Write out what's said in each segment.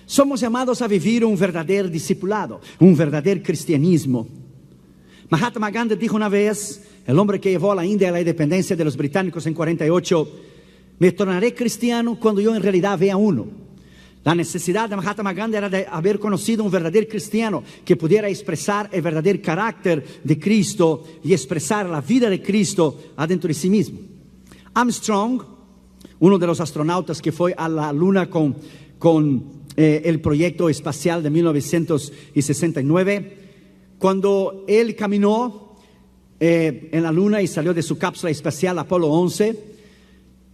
Somos llamados a vivir un verdadero discipulado, un verdadero cristianismo. Mahatma Gandhi dijo una vez, el hombre que llevó a la India a la independencia de los británicos en 48, me tornaré cristiano cuando yo en realidad vea uno. La necesidad de Mahatma Gandhi era de haber conocido un verdadero cristiano que pudiera expresar el verdadero carácter de Cristo y expresar la vida de Cristo adentro de sí mismo. Armstrong, uno de los astronautas que fue a la luna con el proyecto espacial de 1969, cuando él caminó en la luna y salió de su cápsula espacial Apolo 11,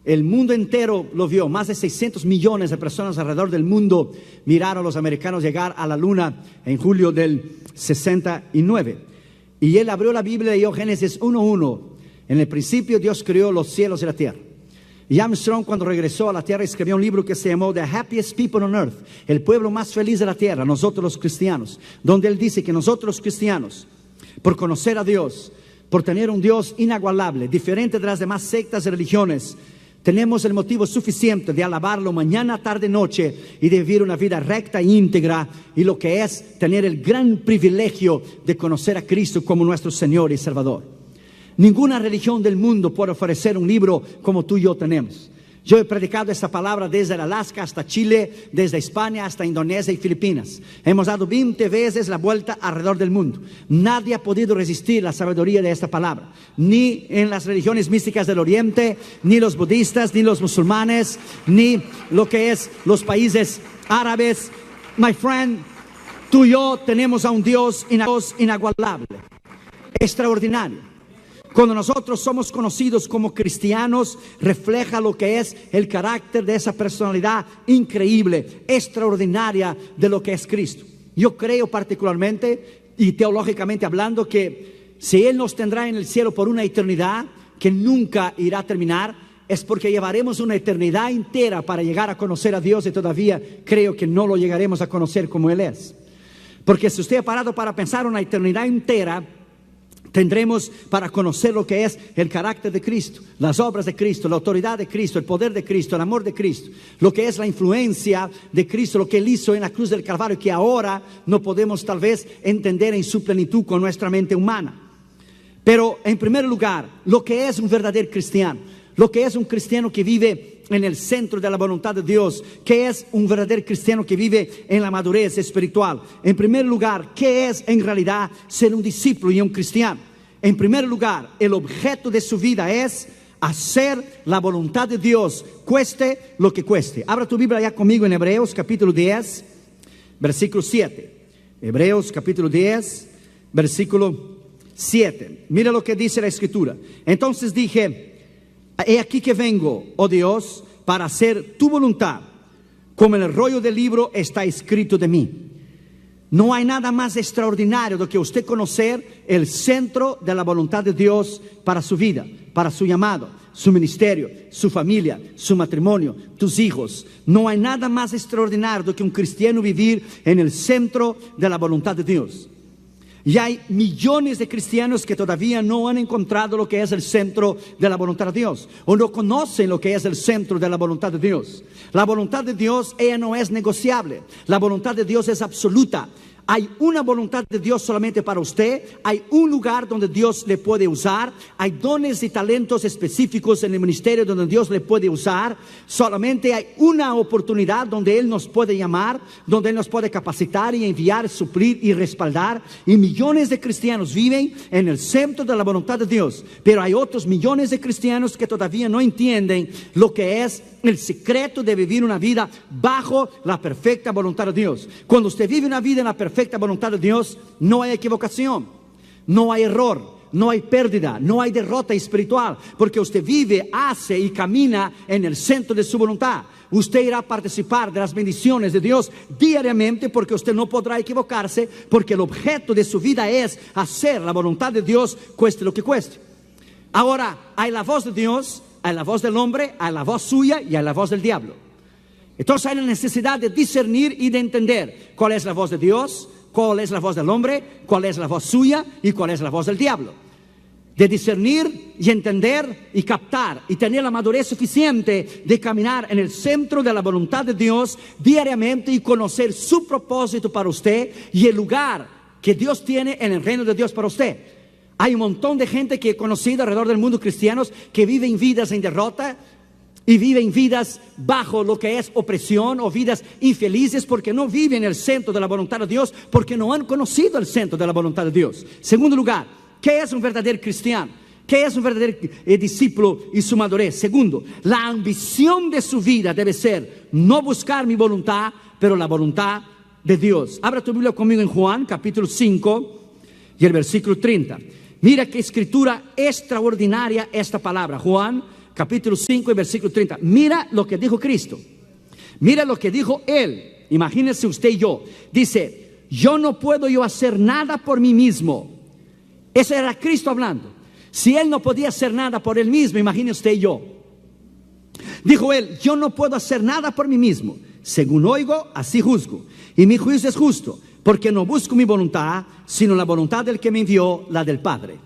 el mundo entero lo vio. Más de 600 millones de personas alrededor del mundo miraron a los americanos llegar a la luna en julio del 69. Y él abrió la Biblia y leyó Génesis 1:1. En el principio Dios creó los cielos y la tierra. Y Armstrong, cuando regresó a la tierra, escribió un libro que se llamó The Happiest People on Earth, el pueblo más feliz de la tierra, nosotros los cristianos, donde él dice que nosotros los cristianos, por conocer a Dios, por tener un Dios inagualable, diferente de las demás sectas y religiones, tenemos el motivo suficiente de alabarlo mañana, tarde, noche y de vivir una vida recta e íntegra, y lo que es tener el gran privilegio de conocer a Cristo como nuestro Señor y Salvador. Ninguna religión del mundo puede ofrecer un libro como tú y yo tenemos. Yo he predicado esta palabra desde Alaska hasta Chile, desde España hasta Indonesia y Filipinas. Hemos dado 20 veces la vuelta alrededor del mundo. Nadie ha podido resistir la sabiduría de esta palabra. Ni en las religiones místicas del Oriente, ni los budistas, ni los musulmanes, ni lo que es los países árabes. My friend, tú y yo tenemos a un Dios inagualable, extraordinario. Cuando nosotros somos conocidos como cristianos, refleja lo que es el carácter de esa personalidad increíble, extraordinaria de lo que es Cristo. Yo creo particularmente y teológicamente hablando que si Él nos tendrá en el cielo por una eternidad que nunca irá a terminar, es porque llevaremos una eternidad entera para llegar a conocer a Dios, y todavía creo que no lo llegaremos a conocer como Él es. Porque si usted ha parado para pensar una eternidad entera, tendremos para conocer lo que es el carácter de Cristo, las obras de Cristo, la autoridad de Cristo, el poder de Cristo, el amor de Cristo, lo que es la influencia de Cristo, lo que Él hizo en la cruz del Calvario, que ahora no podemos tal vez entender en su plenitud con nuestra mente humana. Pero en primer lugar, lo que es un verdadero cristiano, lo que es un cristiano que vive en el centro de la voluntad de Dios, que es un verdadero cristiano que vive en la madurez espiritual. En primer lugar, ¿qué es en realidad ser un discípulo y un cristiano? En primer lugar, el objeto de su vida es hacer la voluntad de Dios, cueste lo que cueste. Abra tu Biblia ya conmigo en Hebreos capítulo 10, versículo 7. Hebreos capítulo 10, versículo 7. Mira lo que dice la Escritura. Entonces dije: he aquí que vengo, oh Dios, para hacer tu voluntad, como en el rollo del libro está escrito de mí. No hay nada más extraordinario do que usted conocer el centro de la voluntad de Dios para su vida, para su llamado, su ministerio, su familia, su matrimonio, tus hijos. No hay nada más extraordinario do que un cristiano vivir en el centro de la voluntad de Dios. Y hay millones de cristianos que todavía no han encontrado lo que es el centro de la voluntad de Dios, o no conocen lo que es el centro de la voluntad de Dios. La voluntad de Dios, ella no es negociable. La voluntad de Dios es absoluta. Hay una voluntad de Dios solamente para usted. Hay un lugar donde Dios le puede usar. Hay dones y talentos específicos en el ministerio donde Dios le puede usar. Solamente hay una oportunidad donde Él nos puede llamar, donde Él nos puede capacitar y enviar, suplir y respaldar. Y millones de cristianos viven en el centro de la voluntad de Dios. Pero hay otros millones de cristianos que todavía no entienden lo que es el secreto de vivir una vida bajo la perfecta voluntad de Dios. Cuando usted vive una vida en la perfecta voluntad de Dios, no hay equivocación, no hay error, no hay pérdida, no hay derrota espiritual, porque usted vive, hace y camina en el centro de su voluntad. Usted irá a participar de las bendiciones de Dios diariamente, porque usted no podrá equivocarse, porque el objeto de su vida es hacer la voluntad de Dios, cueste lo que cueste. Ahora, hay la voz de Dios, hay la voz del hombre, hay la voz suya y hay la voz del diablo. Entonces hay la necesidad de discernir y de entender cuál es la voz de Dios, cuál es la voz del hombre, cuál es la voz suya y cuál es la voz del diablo. de discernir y entender y captar y tener la madurez suficiente de caminar en el centro de la voluntad de Dios diariamente y conocer su propósito para usted y el lugar que Dios tiene en el reino de Dios para usted. Hay un montón de gente que he conocido alrededor del mundo, cristianos, que viven vidas en derrota y viven vidas bajo lo que es opresión o vidas infelices porque no viven en el centro de la voluntad de Dios, porque no han conocido el centro de la voluntad de Dios. Segundo lugar, ¿qué es un verdadero cristiano? ¿Qué es un verdadero discípulo y su madurez? Segundo, la ambición de su vida debe ser no buscar mi voluntad, pero la voluntad de Dios. Abra tu Biblia conmigo en Juan, capítulo 5 y el versículo 30. Mira qué escritura extraordinaria esta palabra. Juan, capítulo 5 y versículo 30. Mira lo que dijo Cristo. Mira lo que dijo Él. Imagínense usted y yo. Dice, yo no puedo hacer nada por mí mismo. Ese era Cristo hablando. Si Él no podía hacer nada por Él mismo, imagine usted y yo. Dijo Él, yo no puedo hacer nada por mí mismo. Según oigo, así juzgo. Y mi juicio es justo, porque no busco mi voluntad, sino la voluntad del que me envió, la del Padre.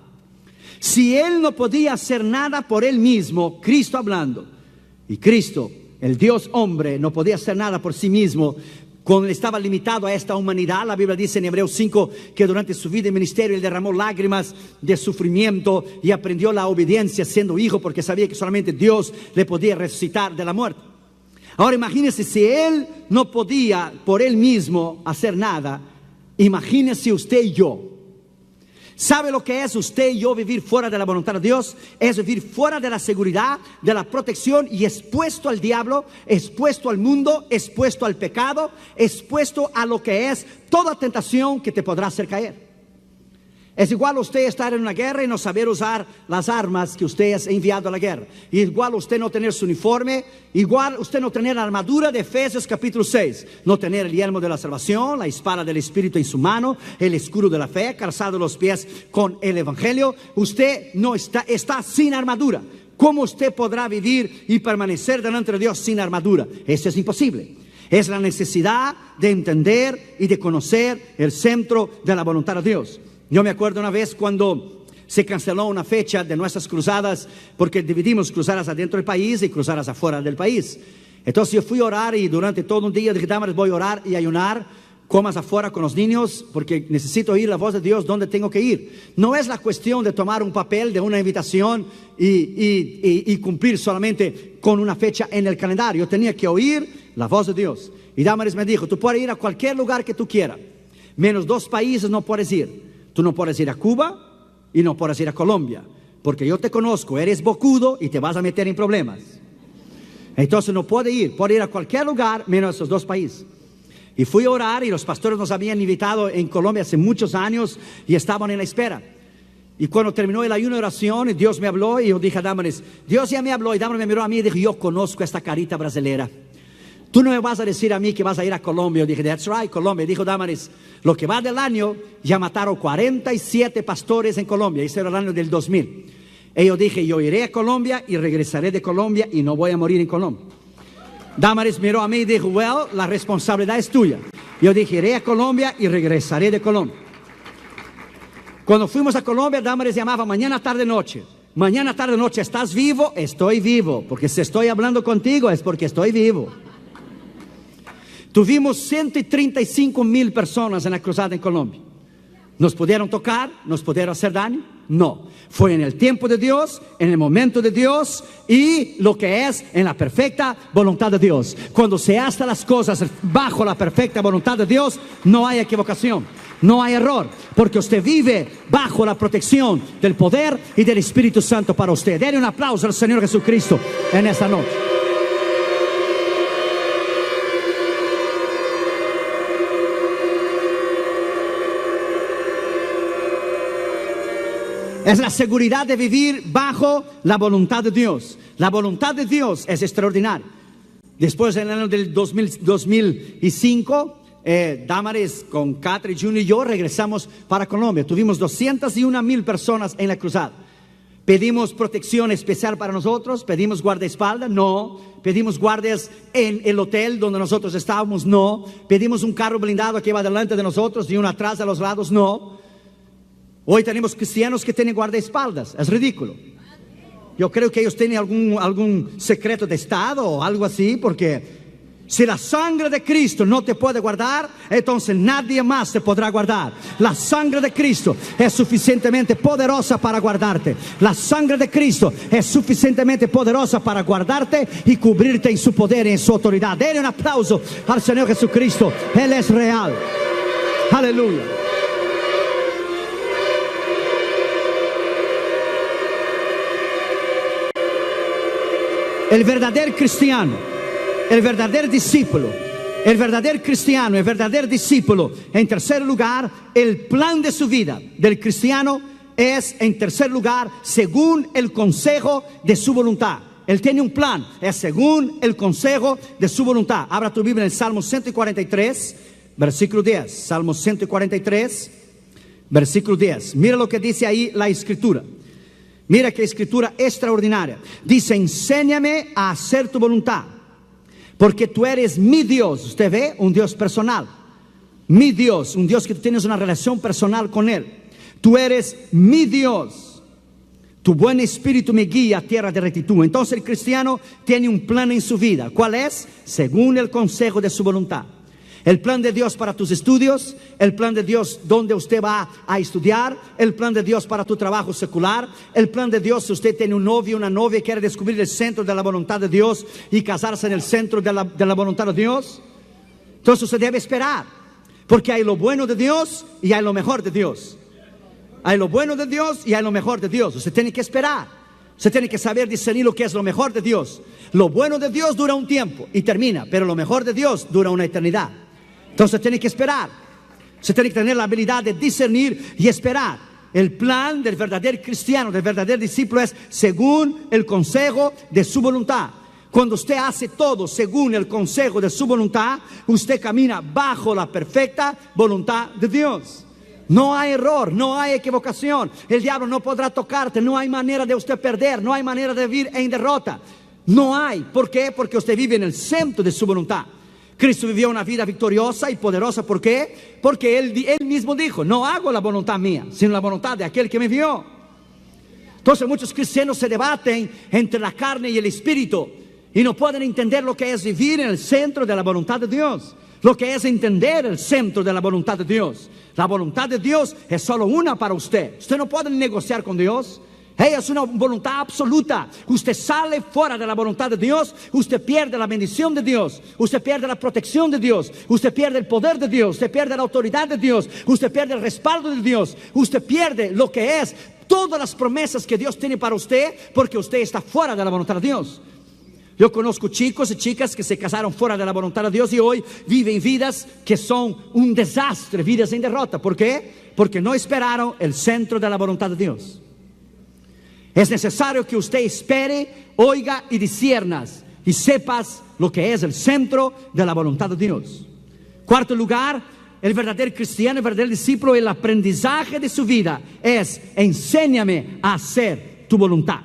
Si Él no podía hacer nada por Él mismo, Cristo hablando, y Cristo, el Dios hombre, no podía hacer nada por sí mismo, cuando estaba limitado a esta humanidad. La Biblia dice en Hebreos 5 que durante su vida y ministerio Él derramó lágrimas de sufrimiento y aprendió la obediencia siendo hijo, porque sabía que solamente Dios le podía resucitar de la muerte. Ahora imagínese, si Él no podía por Él mismo hacer nada, imagínese usted y yo. ¿Sabe lo que es usted y yo vivir fuera de la voluntad de Dios? Es vivir fuera de la seguridad, de la protección y expuesto al diablo, expuesto al mundo, expuesto al pecado, expuesto a lo que es toda tentación que te podrá hacer caer. Es igual usted estar en una guerra y no saber usar las armas que usted es enviado a la guerra. Igual usted no tener su uniforme, igual usted no tener la armadura de Efesios capítulo 6, no tener el yelmo de la salvación, la espada del Espíritu en su mano, el escudo de la fe, calzado los pies con el Evangelio. Usted no está sin armadura. ¿Cómo usted podrá vivir y permanecer delante de Dios sin armadura? Eso es imposible. Es la necesidad de entender y de conocer el centro de la voluntad de Dios. Yo me acuerdo una vez cuando se canceló una fecha de nuestras cruzadas, porque dividimos cruzadas adentro del país y cruzadas afuera del país. Entonces yo fui a orar y durante todo un día dije, Damaris, voy a orar y ayunar, comas afuera con los niños, porque necesito oír la voz de Dios donde tengo que ir. No es la cuestión de tomar un papel de una invitación y cumplir solamente con una fecha en el calendario. Yo tenía que oír la voz de Dios. Y Damaris me dijo, tú puedes ir a cualquier lugar que tú quieras, menos 2 países no puedes ir. Tú no puedes ir a Cuba y no puedes ir a Colombia, porque yo te conozco, eres bocudo y te vas a meter en problemas. Entonces no puede ir a cualquier lugar menos a esos 2 países. Y fui a orar y los pastores nos habían invitado en Colombia hace muchos años y estaban en la espera. Y cuando terminó el ayuno de oración, Dios me habló y yo dije a Damaris, Dios ya me habló, y Damaris me miró a mí y dijo, yo conozco esta carita brasilera. Tú no me vas a decir a mí que vas a ir a Colombia. Yo dije, that's right, Colombia. Dijo Damaris, lo que va del año, ya mataron 47 pastores en Colombia. Ese era el año del 2000. Y yo dije, yo iré a Colombia y regresaré de Colombia y no voy a morir en Colombia. Damaris miró a mí y dijo, well, la responsabilidad es tuya. Yo dije, iré a Colombia y regresaré de Colombia. Cuando fuimos a Colombia, Damaris llamaba mañana, tarde, noche. Mañana, tarde, noche, ¿estás vivo? Estoy vivo. Porque si estoy hablando contigo es porque estoy vivo. Tuvimos 135,000 personas en la cruzada en Colombia. ¿Nos pudieron tocar? ¿Nos pudieron hacer daño? No. Fue en el tiempo de Dios, en el momento de Dios y lo que es en la perfecta voluntad de Dios. Cuando se hacen las cosas bajo la perfecta voluntad de Dios, no hay equivocación, no hay error, porque usted vive bajo la protección del poder y del Espíritu Santo para usted. Denle un aplauso al Señor Jesucristo en esta noche. Es la seguridad de vivir bajo la voluntad de Dios. La voluntad de Dios es extraordinaria. Después, en el año del 2005, Damaris con Catherine Jr. y yo regresamos para Colombia. Tuvimos 201,000 personas en la cruzada. ¿Pedimos protección especial para nosotros? ¿Pedimos guardaespaldas? No. ¿Pedimos guardias en el hotel donde nosotros estábamos? No. ¿Pedimos un carro blindado que iba delante de nosotros y uno atrás a los lados? No. Hoy tenemos cristianos que tienen guardaespaldas, es ridículo. Yo creo que ellos tienen algún secreto de Estado o algo así, porque si la sangre de Cristo no te puede guardar, entonces nadie más te podrá guardar. La sangre de Cristo es suficientemente poderosa para guardarte. La sangre de Cristo es suficientemente poderosa para guardarte y cubrirte en su poder y en su autoridad. Denle un aplauso al Señor Jesucristo. Él es real. Aleluya. El verdadero cristiano, el verdadero discípulo, el verdadero cristiano, el verdadero discípulo. En tercer lugar, el plan de su vida del cristiano es, en tercer lugar, según el consejo de su voluntad. Él tiene un plan, es según el consejo de su voluntad. Abra tu Biblia en el Salmo 143, versículo 10. Salmo 143, versículo 10. Mira lo que dice ahí la Escritura. Mira qué escritura extraordinaria. Dice: enséñame a hacer tu voluntad, porque tú eres mi Dios. Usted ve, un Dios personal. Mi Dios, un Dios que tú tienes una relación personal con Él. Tú eres mi Dios. Tu buen espíritu me guía a tierra de rectitud. Entonces el cristiano tiene un plan en su vida. ¿Cuál es? Según el consejo de su voluntad. El plan de Dios para tus estudios, el plan de Dios donde usted va a estudiar, el plan de Dios para tu trabajo secular, el plan de Dios si usted tiene un novio, una novia y quiere descubrir el centro de la voluntad de Dios y casarse en el centro de la voluntad de Dios. Entonces usted debe esperar, porque hay lo bueno de Dios y hay lo mejor de Dios. Hay lo bueno de Dios y hay lo mejor de Dios. Usted tiene que esperar. Usted tiene que saber discernir lo que es lo mejor de Dios. Lo bueno de Dios dura un tiempo y termina, pero lo mejor de Dios dura una eternidad. Entonces tiene que esperar. Usted tiene que tener la habilidad de discernir y esperar. El plan del verdadero cristiano, del verdadero discípulo, es según el consejo de su voluntad. Cuando usted hace todo según el consejo de su voluntad, usted camina bajo la perfecta voluntad de Dios. No hay error, no hay equivocación. El diablo no podrá tocarte. No hay manera de usted perder. No hay manera de vivir en derrota. No hay. ¿Por qué? Porque usted vive en el centro de su voluntad. Cristo vivió una vida victoriosa y poderosa. ¿Por qué? Porque Él mismo dijo: no hago la voluntad mía, sino la voluntad de aquel que me envió. Entonces muchos cristianos se debaten entre la carne y el espíritu y no pueden entender lo que es vivir en el centro de la voluntad de Dios. Lo que es entender el centro de la voluntad de Dios. La voluntad de Dios es solo una para usted. Usted no puede negociar con Dios. Ella es una voluntad absoluta. Usted sale fuera de la voluntad de Dios, usted pierde la bendición de Dios, usted pierde la protección de Dios, usted pierde el poder de Dios, usted pierde la autoridad de Dios, usted pierde el respaldo de Dios, usted pierde lo que es todas las promesas que Dios tiene para usted, porque usted está fuera de la voluntad de Dios. Yo conozco chicos y chicas que se casaron fuera de la voluntad de Dios y hoy viven vidas que son un desastre, vidas en derrota. ¿Por qué? Porque no esperaron el centro de la voluntad de Dios. Es necesario que usted espere, oiga y disciernas y sepas lo que es el centro de la voluntad de Dios. Cuarto lugar, el verdadero cristiano, el verdadero discípulo, el aprendizaje de su vida es: enséñame a hacer tu voluntad.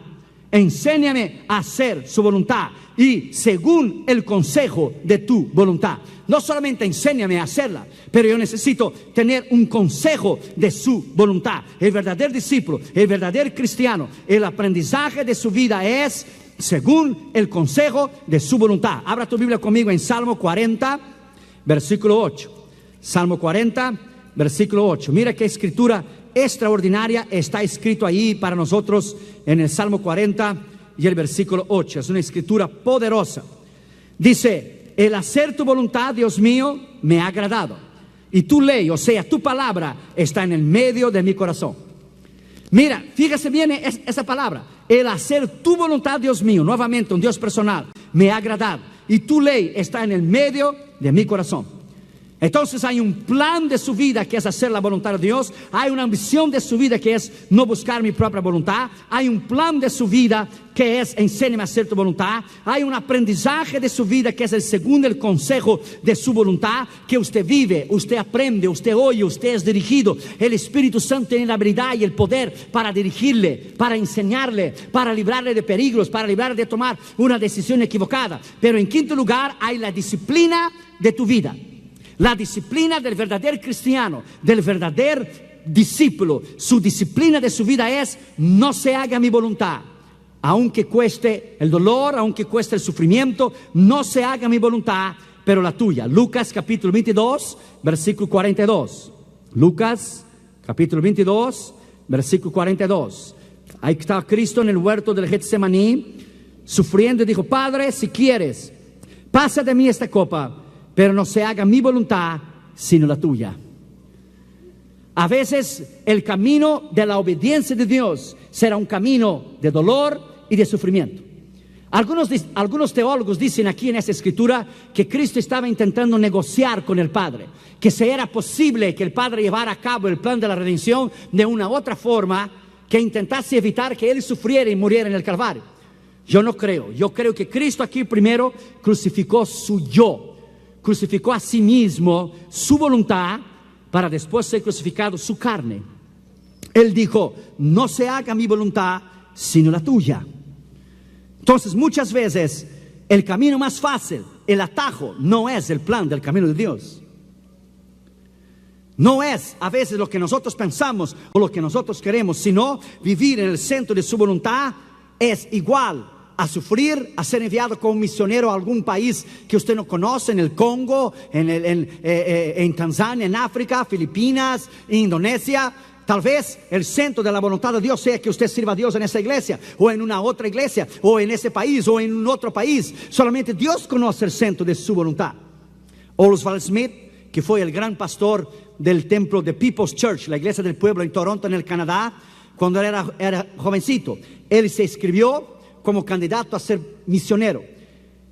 Enséñame a hacer su voluntad y según el consejo de tu voluntad. No solamente enséñame a hacerla, pero yo necesito tener un consejo de su voluntad. El verdadero discípulo, el verdadero cristiano, el aprendizaje de su vida es según el consejo de su voluntad. Abra tu Biblia conmigo en Salmo 40, versículo 8. Salmo 40, versículo 8. Mira qué escritura extraordinaria está escrito ahí para nosotros en el Salmo 40 y el versículo 8. Es una escritura poderosa. Dice: el hacer tu voluntad, Dios mío, me ha agradado, y tu ley, o sea, tu palabra, está en el medio de mi corazón. Mira, fíjese bien esa palabra: el hacer tu voluntad, Dios mío, nuevamente un Dios personal, me ha agradado, y tu ley está en el medio de mi corazón. Entonces hay un plan de su vida que es hacer la voluntad de Dios. Hay una ambición de su vida que es no buscar mi propia voluntad. Hay un plan de su vida que es enséñame a hacer tu voluntad. Hay un aprendizaje de su vida que es el segundo el consejo de su voluntad, que usted vive, usted aprende, usted oye, usted es dirigido. El Espíritu Santo tiene la habilidad y el poder para dirigirle, para enseñarle, para librarle de peligros, para librarle de tomar una decisión equivocada. Pero en quinto lugar hay la disciplina de tu vida. La disciplina del verdadero cristiano, del verdadero discípulo, su disciplina de su vida es: no se haga mi voluntad, aunque cueste el dolor, aunque cueste el sufrimiento, no se haga mi voluntad, pero la tuya. Lucas capítulo 22, versículo 42. Lucas capítulo 22, versículo 42. Ahí está Cristo en el huerto del Getsemaní, sufriendo, y dijo: Padre, si quieres, pasa de mí esta copa, pero no se haga mi voluntad, sino la tuya. A veces el camino de la obediencia de Dios será un camino de dolor y de sufrimiento. Algunos teólogos dicen aquí en esta escritura que Cristo estaba intentando negociar con el Padre, que si era posible que el Padre llevara a cabo el plan de la redención de una otra forma, que intentase evitar que Él sufriera y muriera en el Calvario. Yo no creo. Yo creo que Cristo aquí primero crucificó su yo, crucificó a sí mismo, su voluntad, para después ser crucificado su carne. Él dijo: no se haga mi voluntad, sino la tuya. Entonces, muchas veces el camino más fácil, el atajo, no es el plan del camino de Dios. No es a veces lo que nosotros pensamos o lo que nosotros queremos, sino vivir en el centro de su voluntad es igual a sufrir, a ser enviado como misionero a algún país que usted no conoce, en el Congo, en Tanzania, en África, Filipinas, Indonesia. Tal vez el centro de la voluntad de Dios sea que usted sirva a Dios en esa iglesia, o en una otra iglesia, o en ese país, o en un otro país. Solamente Dios conoce el centro de su voluntad. Oswald Smith, que fue el gran pastor del templo de People's Church, la iglesia del pueblo en Toronto, en el Canadá, cuando él era jovencito, él se inscribió como candidato a ser misionero,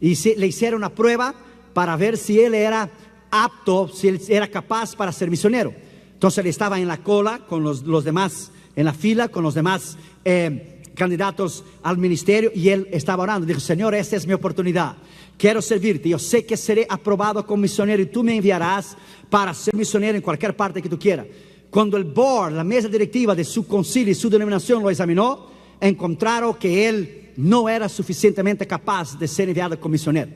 y le hicieron una prueba para ver si él era apto, si él era capaz para ser misionero. Entonces él estaba en la cola con los demás, en la fila con los demás candidatos al ministerio, y él estaba orando. Dijo: Señor, esta es mi oportunidad, quiero servirte, yo sé que seré aprobado como misionero y tú me enviarás para ser misionero en cualquier parte que tú quieras. Cuando el board, la mesa directiva de su concilio y su denominación lo examinó, encontraron que él no era suficientemente capaz de ser enviado como misionero.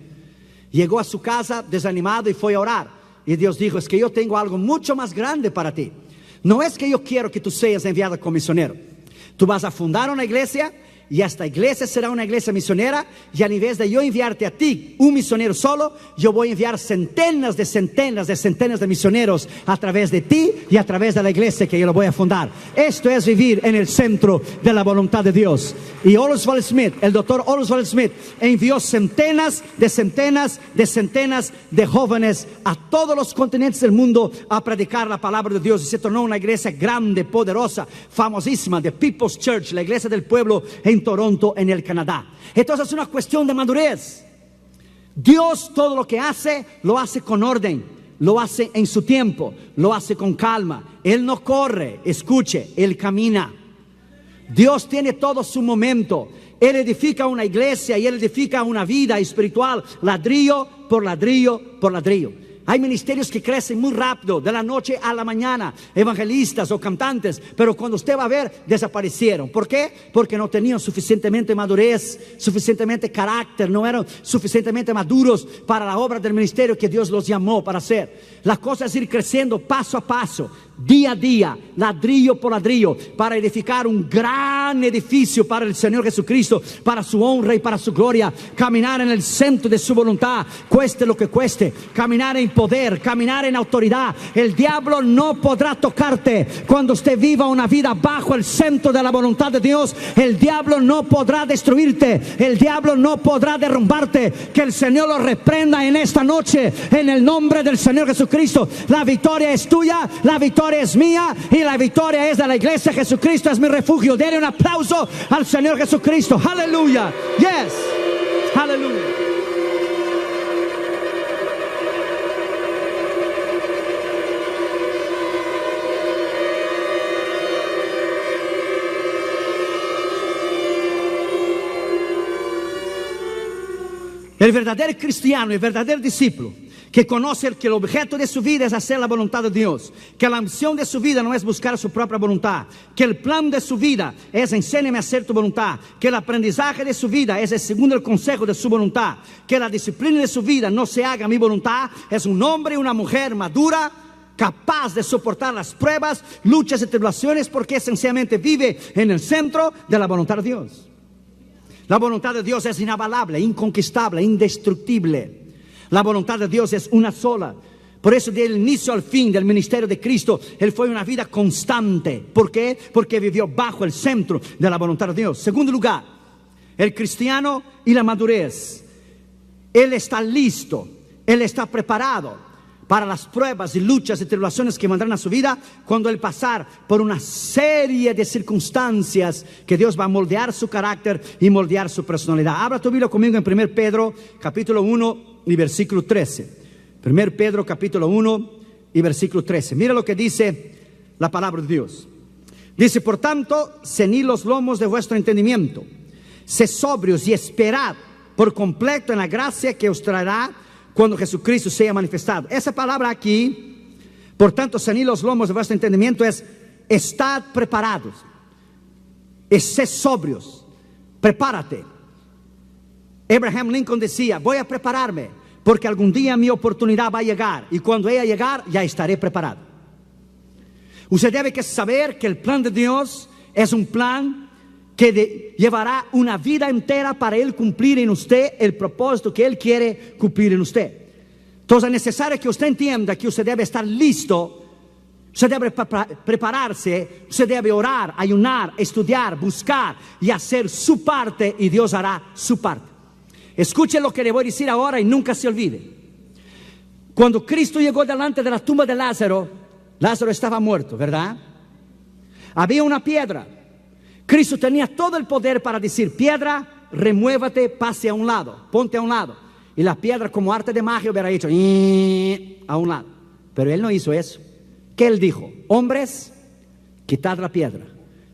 Llegó a su casa desanimado y fue a orar, y Dios dijo: es que yo tengo algo mucho más grande para ti. No es que yo quiero que tú seas enviado como misionero. Tú vas a fundar una iglesia, y esta iglesia será una iglesia misionera, y al invés de yo enviarte a ti, un misionero solo, yo voy a enviar centenas de misioneros a través de ti y a través de la iglesia que yo lo voy a fundar. Esto es vivir en el centro de la voluntad de Dios. Y Oswald Smith, el doctor Oswald Smith, envió centenas de jóvenes a todos los continentes del mundo a predicar la palabra de Dios, y se tornó una iglesia grande, poderosa, famosísima, de People's Church, la iglesia del pueblo en Toronto, en el Canadá. Entonces es una cuestión de madurez. Dios todo lo que hace, lo hace con orden, lo hace en su tiempo, lo hace con calma. Él no corre, escuche, Él camina. Dios tiene todo su momento. Él edifica una iglesia y Él edifica una vida espiritual, ladrillo por ladrillo por ladrillo. Hay ministerios que crecen muy rápido, de la noche a la mañana, evangelistas o cantantes, pero cuando usted va a ver, desaparecieron. ¿Por qué? Porque no tenían suficientemente madurez, suficientemente carácter, no eran suficientemente maduros para la obra del ministerio que Dios los llamó para hacer. La cosa es ir creciendo paso a paso, día a día, ladrillo por ladrillo, para edificar un gran edificio para el Señor Jesucristo, para su honra y para su gloria. Caminar en el centro de su voluntad, cueste lo que cueste. Caminar en poder, caminar en autoridad. El diablo no podrá tocarte cuando usted viva una vida bajo el centro de la voluntad de Dios. El diablo no podrá destruirte, el diablo no podrá derrumbarte. Que el Señor lo reprenda en esta noche, en el nombre del Señor Jesucristo. La victoria es tuya, la victoria es mía, y la victoria es de la iglesia. Jesucristo es mi refugio. Denle un aplauso al Señor Jesucristo. Aleluya. Yes. Aleluya. El verdadero cristiano, el verdadero discípulo, que conoce que el objeto de su vida es hacer la voluntad de Dios, que la ambición de su vida no es buscar su propia voluntad, que el plan de su vida es enséñame a hacer tu voluntad, que el aprendizaje de su vida es según el consejo de su voluntad, que la disciplina de su vida no se haga mi voluntad, es un hombre y una mujer madura, capaz de soportar las pruebas, luchas y tribulaciones, porque sencillamente vive en el centro de la voluntad de Dios. La voluntad de Dios es inabalable, inconquistable, indestructible. La voluntad de Dios es una sola. Por eso, del inicio al fin del ministerio de Cristo, Él fue una vida constante. ¿Por qué? Porque vivió bajo el centro de la voluntad de Dios. Segundo lugar, el cristiano y la madurez. Él está listo, Él está preparado para las pruebas y luchas y tribulaciones que vendrán a su vida cuando Él pasar por una serie de circunstancias que Dios va a moldear su carácter y moldear su personalidad. Abra tu Biblia conmigo en 1 Pedro capítulo 1 y versículo 13. 1 Pedro capítulo 1 y versículo 13. Mira lo que dice la palabra de Dios. Dice: por tanto, ceñid los lomos de vuestro entendimiento, sed sobrios y esperad por completo en la gracia que os traerá cuando Jesucristo sea manifestado. Esa palabra aquí, por tanto, ceñid los lomos de vuestro entendimiento, es estad preparados, es sed sobrios, prepárate. Abraham Lincoln decía: voy a prepararme, porque algún día mi oportunidad va a llegar, y cuando ella llegar, ya estaré preparado. Usted debe que saber que el plan de Dios es un plan que llevará una vida entera para Él cumplir en usted el propósito que Él quiere cumplir en usted. Entonces es necesario que usted entienda que usted debe estar listo, usted debe prepararse, usted debe orar, ayunar, estudiar, buscar y hacer su parte, y Dios hará su parte. Escuche lo que le voy a decir ahora y nunca se olvide. Cuando Cristo llegó delante de la tumba de Lázaro, Lázaro estaba muerto, ¿verdad? Había una piedra. Cristo tenía todo el poder para decir: piedra, remuévate, pase a un lado, ponte a un lado. Y la piedra, como arte de magia, hubiera hecho a un lado. Pero Él no hizo eso. ¿Qué Él dijo? Hombres, quitad la piedra,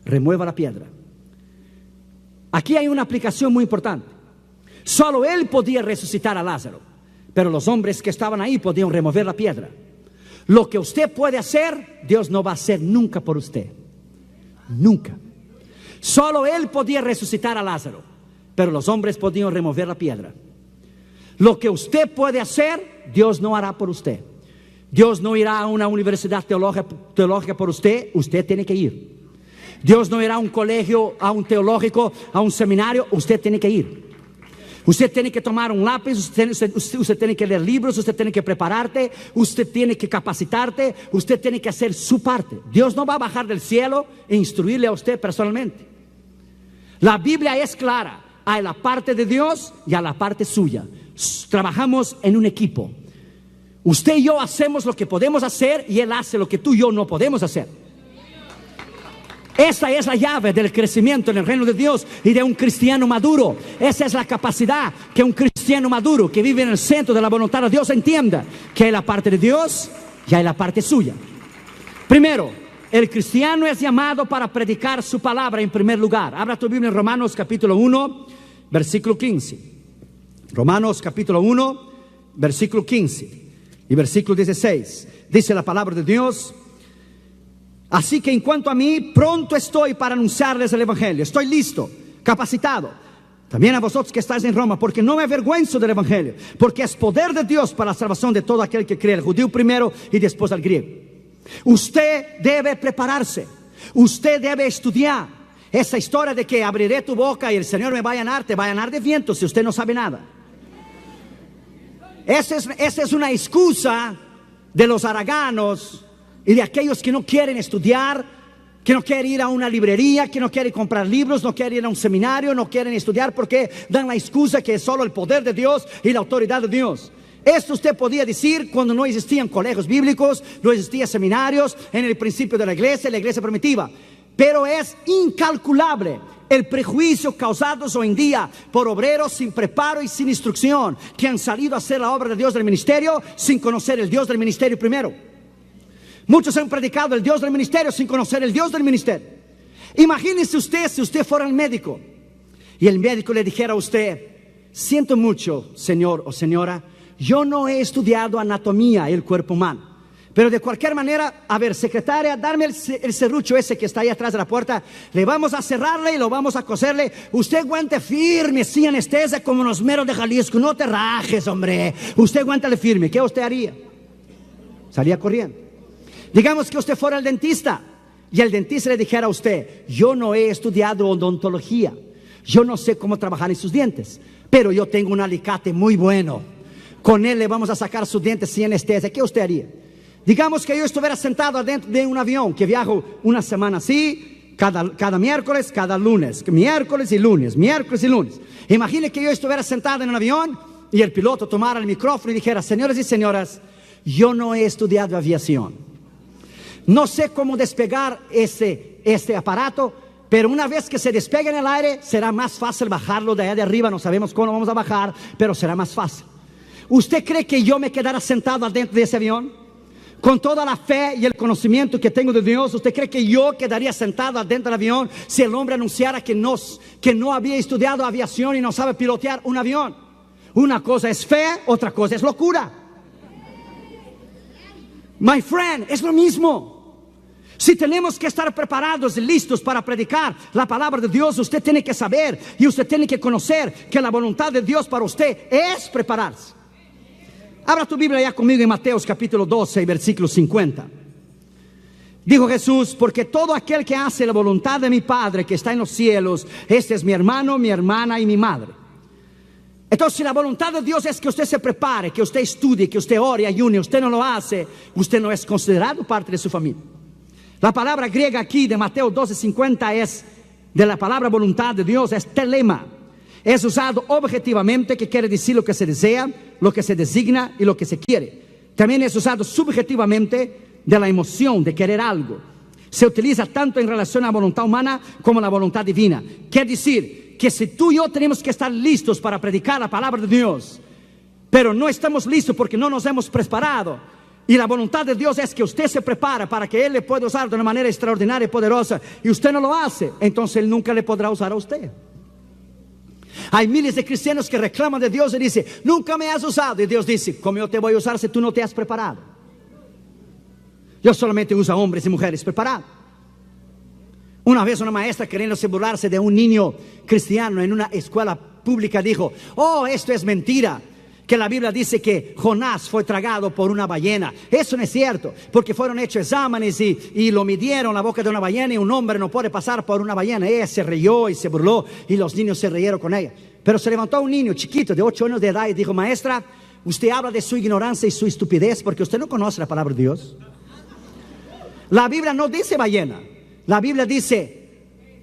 remueva la piedra. Aquí hay una aplicación muy importante. Solo Él podía resucitar a Lázaro, pero los hombres que estaban ahí podían remover la piedra. Lo que usted puede hacer, Dios no va a hacer nunca por usted. Nunca. Solo Él podía resucitar a Lázaro, pero los hombres podían remover la piedra. Lo que usted puede hacer, Dios no hará por usted. Dios no irá a una universidad teológica por usted, usted tiene que ir. Dios no irá a un colegio, a un teológico, a un seminario, usted tiene que ir. Usted tiene que tomar un lápiz, usted tiene que leer libros, usted tiene que prepararte, usted tiene que capacitarte, usted tiene que hacer su parte. Dios no va a bajar del cielo e instruirle a usted personalmente. La Biblia es clara: hay la parte de Dios y hay la parte suya. Trabajamos en un equipo. Usted y yo hacemos lo que podemos hacer, y Él hace lo que tú y yo no podemos hacer. Esa es la llave del crecimiento en el reino de Dios y de un cristiano maduro. Esa es la capacidad que un cristiano maduro que vive en el centro de la voluntad de Dios entienda: que hay la parte de Dios y hay la parte suya. Primero, el cristiano es llamado para predicar su palabra en primer lugar. Abra tu Biblia en Romanos capítulo 1, versículo 15. Romanos capítulo 1, versículo 15 y versículo 16. Dice la palabra de Dios: así que en cuanto a mí, pronto estoy para anunciarles el evangelio. Estoy listo, capacitado. También a vosotros que estáis en Roma, porque no me avergüenzo del evangelio, porque es poder de Dios para la salvación de todo aquel que cree, el judío primero y después al griego. Usted debe prepararse, usted debe estudiar. Esa historia de que abriré tu boca y el Señor me va a llenar, te va a llenar de viento si usted no sabe nada. Esa es una excusa de los haraganos y de aquellos que no quieren estudiar, que no quieren ir a una librería, que no quieren comprar libros, no quieren ir a un seminario, no quieren estudiar porque dan la excusa que es solo el poder de Dios y la autoridad de Dios. Esto usted podía decir cuando no existían colegios bíblicos, no existían seminarios, en el principio de la iglesia primitiva. Pero es incalculable el prejuicio causado hoy en día por obreros sin preparo y sin instrucción, que han salido a hacer la obra de Dios del ministerio sin conocer el Dios del ministerio primero. Muchos han predicado el Dios del ministerio sin conocer el Dios del ministerio. Imagínese usted si usted fuera el médico y el médico le dijera a usted: siento mucho, señor o señora, yo no he estudiado anatomía del cuerpo humano, pero de cualquier manera, a ver, secretaria, darme el serrucho ese que está ahí atrás de la puerta, le vamos a cerrarle y lo vamos a coserle. Usted aguante firme, sin anestesia, como los meros de Jalisco, no te rajes, hombre. Usted aguántale firme. ¿Qué usted haría? Salía corriendo. Digamos que usted fuera al dentista y el dentista le dijera a usted: yo no he estudiado odontología, yo no sé cómo trabajar en sus dientes, pero yo tengo un alicate muy bueno, con él le vamos a sacar sus dientes sin anestesia. ¿Qué usted haría? Digamos que yo estuviera sentado adentro de un avión que viajo una semana así, cada miércoles, cada lunes, miércoles y lunes. Imagine que yo estuviera sentado en un avión y el piloto tomara el micrófono y dijera: señores y señoras, yo no he estudiado aviación, no sé cómo despegar este aparato, pero una vez que se despegue en el aire, será más fácil bajarlo de allá de arriba. No sabemos cómo vamos a bajar, pero será más fácil. ¿Usted cree que yo me quedara sentado adentro de ese avión? Con toda la fe y el conocimiento que tengo de Dios, ¿usted cree que yo quedaría sentado adentro del avión si el hombre anunciara que no había estudiado aviación y no sabe pilotear un avión? Una cosa es fe, otra cosa es locura. My friend, es lo mismo. Si tenemos que estar preparados y listos para predicar la palabra de Dios, usted tiene que saber y usted tiene que conocer que la voluntad de Dios para usted es prepararse. Abra tu Biblia ya conmigo en Mateos capítulo 12, versículo 50. Dijo Jesús: porque todo aquel que hace la voluntad de mi Padre que está en los cielos, este es mi hermano, mi hermana y mi madre. Entonces, si la voluntad de Dios es que usted se prepare, que usted estudie, que usted ore y ayune, usted no lo hace, usted no es considerado parte de su familia. La palabra griega aquí de Mateo 12:50 es de la palabra voluntad de Dios, es telema. Es usado objetivamente, que quiere decir lo que se desea, lo que se designa y lo que se quiere. También es usado subjetivamente, de la emoción de querer algo. Se utiliza tanto en relación a la voluntad humana como a la voluntad divina. Quiere decir que si tú y yo tenemos que estar listos para predicar la palabra de Dios, pero no estamos listos porque no nos hemos preparado, y la voluntad de Dios es que usted se prepara para que Él le pueda usar de una manera extraordinaria y poderosa, y usted no lo hace, entonces Él nunca le podrá usar a usted. Hay miles de cristianos que reclaman de Dios y dicen: nunca me has usado. Y Dios dice: ¿cómo yo te voy a usar si tú no te has preparado? Yo solamente uso a hombres y mujeres preparados. Una vez una maestra, queriéndose burlarse de un niño cristiano en una escuela pública, dijo: oh, esto es mentira, que la Biblia dice que Jonás fue tragado por una ballena. Eso no es cierto, porque fueron hechos exámenes y lo midieron la boca de una ballena, y un hombre no puede pasar por una ballena. Ella se rió y se burló y los niños se rieron con ella. Pero se levantó un niño chiquito de 8 años de edad y dijo: maestra, usted habla de su ignorancia y su estupidez porque usted no conoce la palabra de Dios. La Biblia no dice ballena, la Biblia dice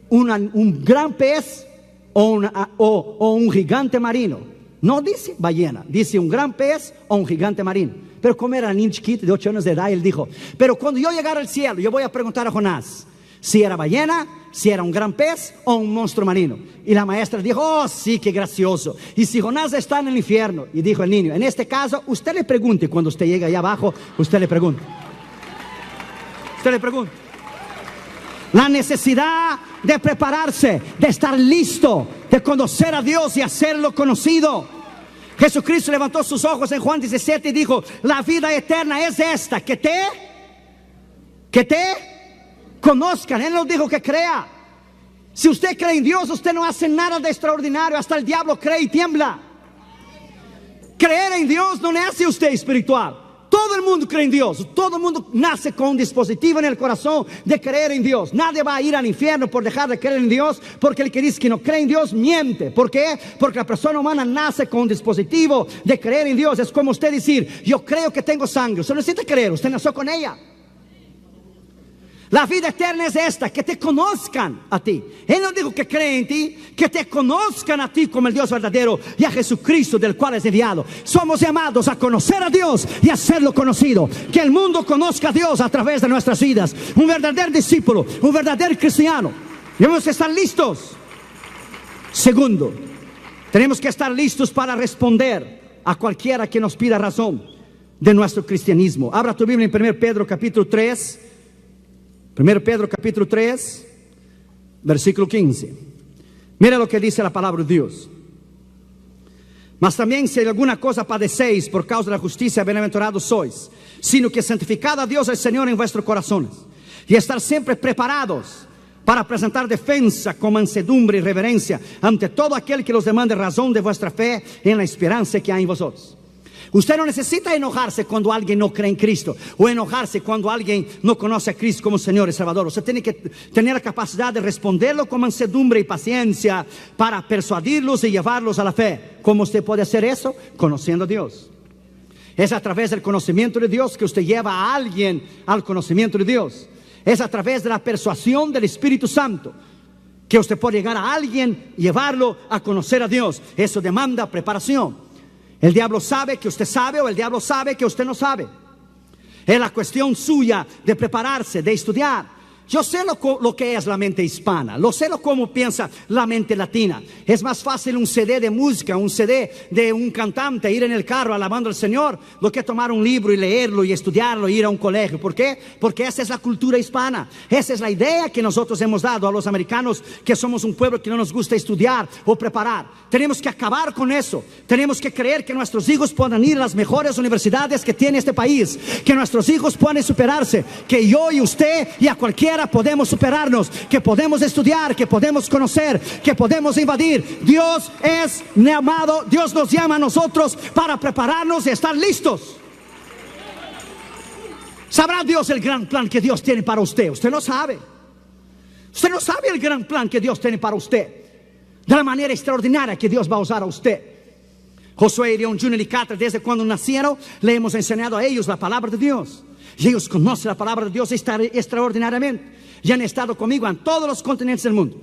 un gran pez o un gigante marino. No dice ballena, dice un gran pez o un gigante marino. Pero como era niño chiquito de 8 años de edad, él dijo: pero cuando yo llegara al cielo, yo voy a preguntar a Jonás si era ballena, si era un gran pez o un monstruo marino. Y la maestra dijo: oh sí, qué gracioso. Y si Jonás está en el infierno, y dijo el niño: en este caso, usted le pregunte, cuando usted llegue allá abajo, usted le pregunta. Usted le pregunta. La necesidad de prepararse, de estar listo, de conocer a Dios y hacerlo conocido. Jesucristo levantó sus ojos en Juan 17 y dijo: la vida eterna es esta, que te conozcan. Él no dijo que crea. Si usted cree en Dios, usted no hace nada de extraordinario. Hasta el diablo cree y tiembla. Creer en Dios no le hace a usted espiritual. Todo el mundo cree en Dios. Todo el mundo nace con un dispositivo en el corazón de creer en Dios. Nadie va a ir al infierno por dejar de creer en Dios, porque el que dice que no cree en Dios miente. ¿Por qué? Porque la persona humana nace con un dispositivo de creer en Dios. Es como usted decir: yo creo que tengo sangre. Usted no necesita creer, usted nació con ella. La vida eterna es esta, que te conozcan a ti. Él no dijo que creen en ti, que te conozcan a ti como el Dios verdadero y a Jesucristo del cual es enviado. Somos llamados a conocer a Dios y a hacerlo conocido. Que el mundo conozca a Dios a través de nuestras vidas. Un verdadero discípulo, un verdadero cristiano. Debemos estar listos. Segundo, tenemos que estar listos para responder a cualquiera que nos pida razón de nuestro cristianismo. Abra tu Biblia en 1 Pedro capítulo 3. 1 Pedro capítulo 3, versículo 15. Mira lo que dice la palabra de Dios. Mas también si alguna cosa padecéis por causa de la justicia, bienaventurados sois, sino que santificad a Dios el Señor en vuestros corazones, y estar siempre preparados para presentar defensa con mansedumbre y reverencia ante todo aquel que los demande razón de vuestra fe en la esperanza que hay en vosotros. Usted no necesita enojarse cuando alguien no cree en Cristo, o enojarse cuando alguien no conoce a Cristo como Señor y Salvador. Usted tiene que tener la capacidad de responderlo con mansedumbre y paciencia para persuadirlos y llevarlos a la fe. ¿Cómo usted puede hacer eso? Conociendo a Dios. Es a través del conocimiento de Dios que usted lleva a alguien al conocimiento de Dios. Es a través de la persuasión del Espíritu Santo que usted puede llegar a alguien y llevarlo a conocer a Dios. Eso demanda preparación. El diablo sabe que usted sabe, o el diablo sabe que usted no sabe. Es la cuestión suya de prepararse, de estudiar. Yo sé lo que es la mente hispana, lo sé cómo piensa la mente latina. Es más fácil un CD de música, un CD de un cantante, ir en el carro alabando al Señor, lo que tomar un libro y leerlo y estudiarlo, ir a un colegio. ¿Por qué? Porque esa es la cultura hispana. Esa es la idea que nosotros hemos dado a los americanos, que somos un pueblo que no nos gusta estudiar o preparar. Tenemos que acabar con eso. Tenemos que creer que nuestros hijos puedan ir a las mejores universidades que tiene este país, que nuestros hijos puedan superarse, que yo y usted y a cualquiera podemos superarnos, que podemos estudiar, que podemos conocer, que podemos invadir. Dios es llamado, Dios nos llama a nosotros para prepararnos y estar listos. ¿Sabrá Dios el gran plan que Dios tiene para usted? Usted no sabe. Usted no sabe el gran plan que Dios tiene para usted, de la manera extraordinaria que Dios va a usar a usted. Josué y León Jr. y Catra, desde cuando nacieron, le hemos enseñado a ellos la palabra de Dios. Y ellos conocen la palabra de Dios extraordinariamente. Y han estado conmigo en todos los continentes del mundo.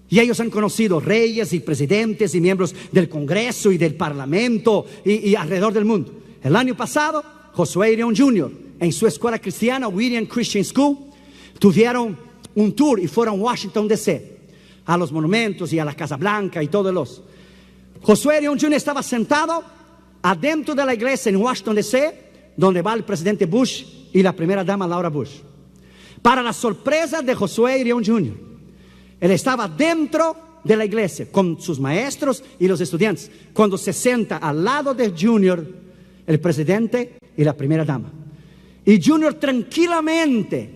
Y ellos han conocido reyes y presidentes y miembros del Congreso y del Parlamento y alrededor del mundo. El año pasado, Josué y León Jr. en su escuela cristiana, William Christian School, tuvieron un tour y fueron a Washington DC, a los monumentos y a la Casa Blanca y todos los. Josué León Jr. estaba sentado adentro de la iglesia en Washington DC, donde va el presidente Bush y la primera dama Laura Bush. Para la sorpresa de Josué y León Jr., él estaba dentro de la iglesia con sus maestros y los estudiantes, cuando se sienta al lado de Junior, el presidente y la primera dama. Y Junior tranquilamente,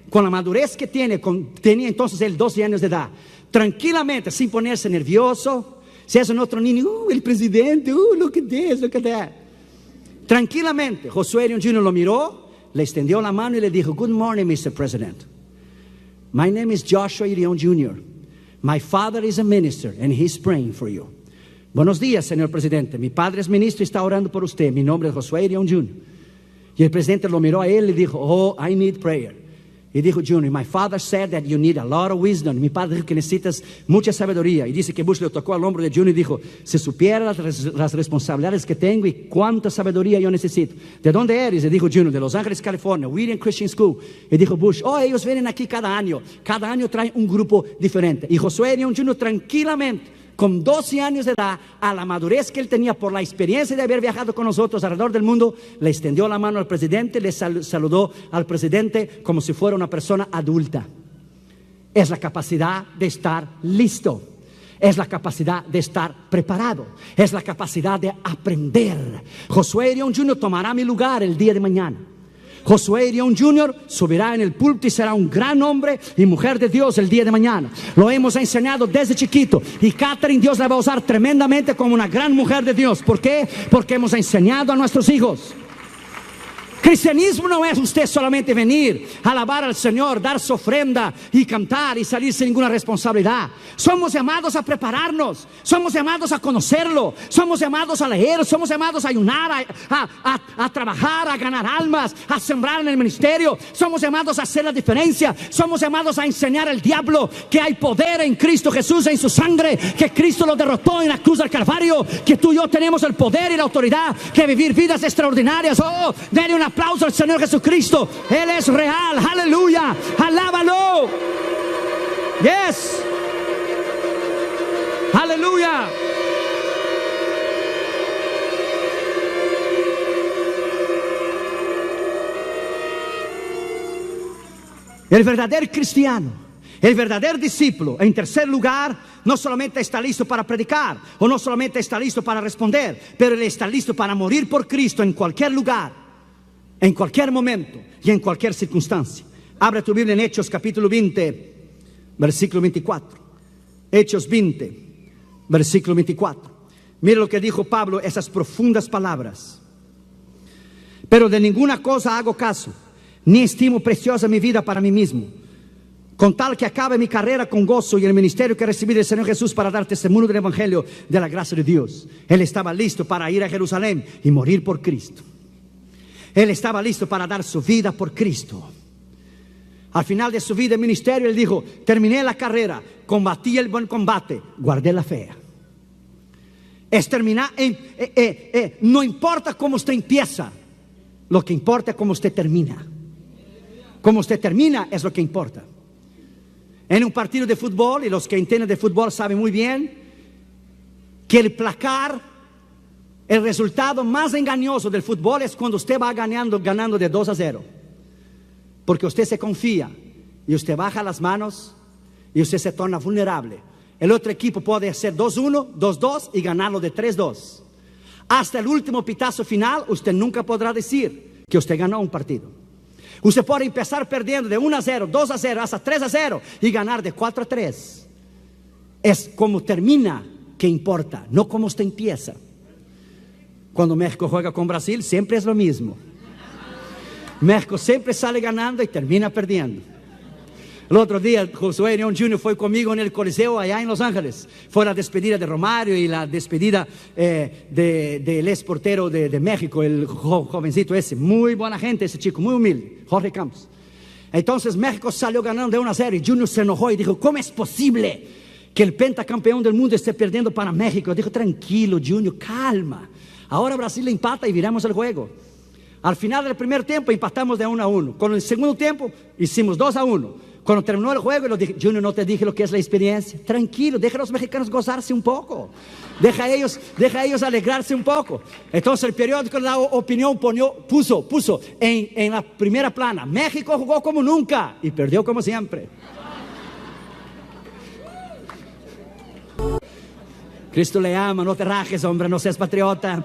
con la madurez que tenía entonces él 12 años de edad, tranquilamente, sin ponerse nervioso. Si es un otro niño, el presidente, look at this, look at that. Tranquilamente, Josué León Jr. lo miró, le extendió la mano y le dijo, "Good morning, Mr. President. My name is Joshua León Jr. My father is a minister and he's praying for you." Buenos días, señor presidente. Mi padre es ministro y está orando por usted. Mi nombre es Josué León Jr. Y el presidente lo miró a él y le dijo, "Oh, I need prayer." Y dijo Junior, "My father said that you need a lot of wisdom." Mi padre dijo que necesitas mucha sabiduría. Y dice que Bush le tocó al hombro de Junior y dijo, "Si supiera las responsabilidades que tengo y cuánta sabiduría yo necesito." "¿De dónde eres?" Y dijo Junior, "De Los Ángeles, California, William Christian School." Y dijo Bush, "Oh, ellos vienen aquí cada año traen un grupo diferente." Y Josué León Jr. tranquilamente, con 12 años de edad, a la madurez que él tenía por la experiencia de haber viajado con nosotros alrededor del mundo, le extendió la mano al presidente, le saludó al presidente como si fuera una persona adulta. Es la capacidad de estar listo. Es la capacidad de estar preparado. Es la capacidad de aprender. Josué León Jr. tomará mi lugar el día de mañana. Josué León Jr. subirá en el púlpito y será un gran hombre y mujer de Dios el día de mañana. Lo hemos enseñado desde chiquito. Y Catherine, Dios la va a usar tremendamente como una gran mujer de Dios. ¿Por qué? Porque hemos enseñado a nuestros hijos. Cristianismo no es usted solamente venir, alabar al Señor, dar su ofrenda y cantar y salir sin ninguna responsabilidad. Somos llamados a prepararnos, somos llamados a conocerlo, somos llamados a leer, somos llamados a ayunar, a trabajar, a ganar almas, a sembrar en el ministerio. Somos llamados a hacer la diferencia. Somos llamados a enseñar al diablo que hay poder en Cristo Jesús, en su sangre, que Cristo lo derrotó en la cruz del Calvario, que tú y yo tenemos el poder y la autoridad que vivir vidas extraordinarias. Oh, denle una aplauso al Señor Jesucristo. Él es real. Aleluya. Alábalo. Yes. Aleluya. El verdadero cristiano, el verdadero discípulo, en tercer lugar, no solamente está listo para predicar, o no solamente está listo para responder, pero él está listo para morir por Cristo en cualquier lugar, en cualquier momento y en cualquier circunstancia. Abre tu Biblia en Hechos capítulo 20, versículo 24. Hechos 20, versículo 24. Mire lo que dijo Pablo, esas profundas palabras. Pero de ninguna cosa hago caso, ni estimo preciosa mi vida para mí mismo, con tal que acabe mi carrera con gozo y el ministerio que recibí del Señor Jesús para dar testimonio del Evangelio de la gracia de Dios. Él estaba listo para ir a Jerusalén y morir por Cristo. Él estaba listo para dar su vida por Cristo. Al final de su vida en ministerio, él dijo: terminé la carrera, combatí el buen combate, guardé la fe. Es terminar, no importa cómo usted empieza, lo que importa es cómo usted termina. Cómo usted termina es lo que importa. En un partido de fútbol, y los que entienden de fútbol saben muy bien, que el placar, el resultado más engañoso del fútbol es cuando usted va ganando de 2-0. Porque usted se confía y usted baja las manos y usted se torna vulnerable. El otro equipo puede hacer 2-1, 2-2 y ganarlo de 3-2. Hasta el último pitazo final, usted nunca podrá decir que usted ganó un partido. Usted puede empezar perdiendo de 1-0, 2-0, hasta 3-0 y ganar de 4-3. Es como termina que importa, no como usted empieza. Cuando México juega con Brasil, siempre es lo mismo. México siempre sale ganando y termina perdiendo. El otro día Josué León Jr. fue conmigo en el Coliseo allá en Los Ángeles. Fue la despedida de Romario y la despedida del ex portero de México, el jovencito ese. Muy buena gente ese chico, muy humilde, Jorge Campos. Entonces México salió ganando de 1-0 y Junior se enojó y dijo: ¿cómo es posible que el pentacampeón del mundo esté perdiendo para México? Dijo: tranquilo Junior, calma. Ahora Brasil le empata y viramos el juego. Al final del primer tiempo empatamos de 1-1. Con el segundo tiempo hicimos 2-1. Cuando terminó el juego, yo dije: Junior, no te dije lo que es la experiencia. Tranquilo, deja a los mexicanos gozarse un poco. Deja a ellos alegrarse un poco. Entonces el periódico de La Opinión puso en la primera plana: México jugó como nunca y perdió como siempre. Cristo le ama, no te rajes, hombre, no seas patriota.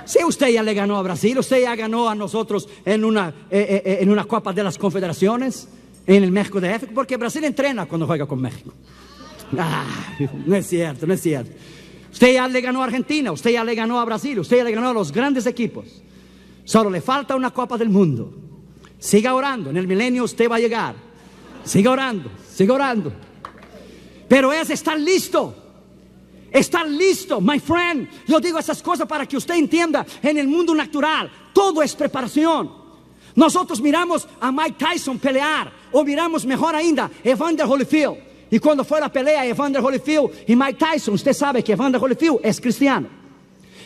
Si usted ya le ganó a Brasil, usted ya ganó a nosotros en una Copa de las Confederaciones, en el México de Éfeso, porque Brasil entrena cuando juega con México. No es cierto, no es cierto. Usted ya le ganó a Argentina, usted ya le ganó a Brasil, usted ya le ganó a los grandes equipos. Solo le falta una Copa del Mundo. Siga orando, en el milenio usted va a llegar. Siga orando, siga orando. Pero es estar listo. Estar listo, my friend. Yo digo esas cosas para que usted entienda. En el mundo natural todo es preparación. Nosotros miramos a Mike Tyson pelear, o miramos mejor ainda Evander Holyfield. Y cuando fue la pelea Evander Holyfield y Mike Tyson, usted sabe que Evander Holyfield es cristiano.